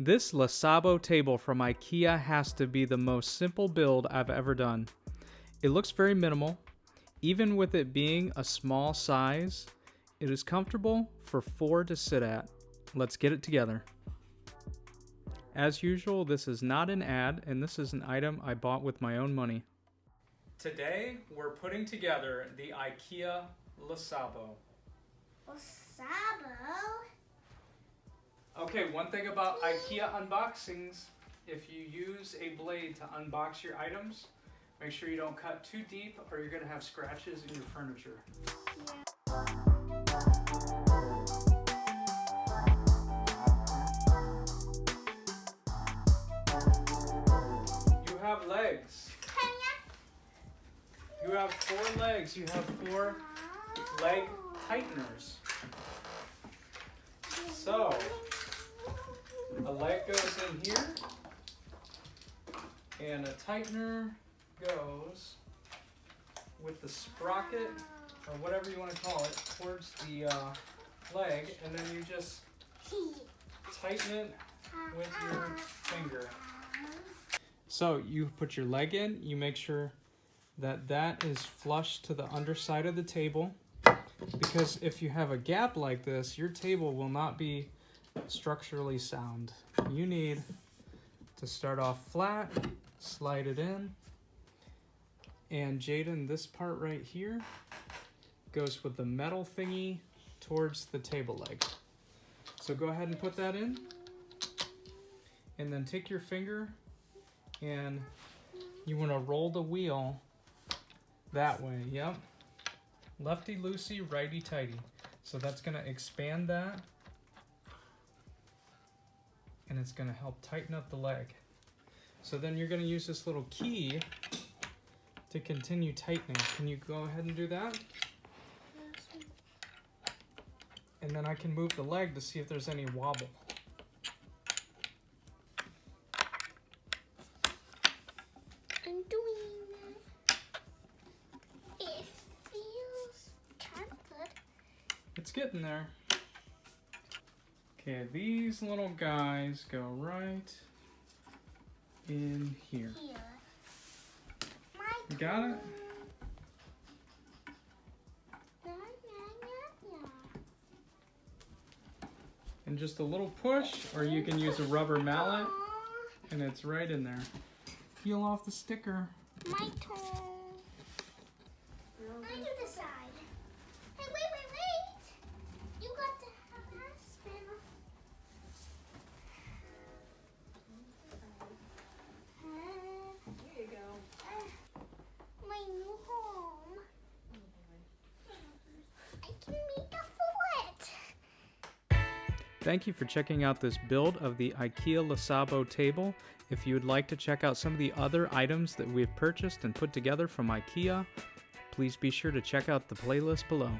This Lisabo table from IKEA has to be the most simple build I've ever done. It looks very minimal. Even with it being a small size, it is comfortable for 4 to sit at. Let's get it together. As usual, this is not an ad, and this is an item I bought with my own money. Today, we're putting together the IKEA Lisabo. Lisabo? Okay, one thing about IKEA unboxings, if you use a blade to unbox your items, make sure you don't cut too deep or you're going to have scratches in your furniture. You have legs. You have 4 legs. You have 4 leg tighteners. So, a leg goes in here, and a tightener goes with the sprocket, or whatever you want to call it, towards the leg, and then you just tighten it with your finger. So you put your leg in, you make sure that that is flush to the underside of the table, because if you have a gap like this, your table will not be structurally sound. You need to start off flat, slide it in, and Jaden, this part right here goes with the metal thingy towards the table leg. So go ahead and put that in, and then take your finger and you want to roll the wheel that way. Yep. Lefty loosey, righty tighty. So that's going to expand that, and it's going to help tighten up the leg. So then you're going to use this little key to continue tightening. Can you go ahead and do that? And then I can move the leg to see if there's any wobble. I'm doing it. It feels kind of good. It's getting there. Okay, these little guys go right in here. You got it? And just a little push, or you can use a rubber mallet, and it's right in there. Peel off the sticker. My turn. I do the side. Hey, wait. You got to have a spin. There you go. My new home. I can make a foot. Thank you for checking out this build of the IKEA Lisabo table. If you would like to check out some of the other items that we've purchased and put together from IKEA, please be sure to check out the playlist below.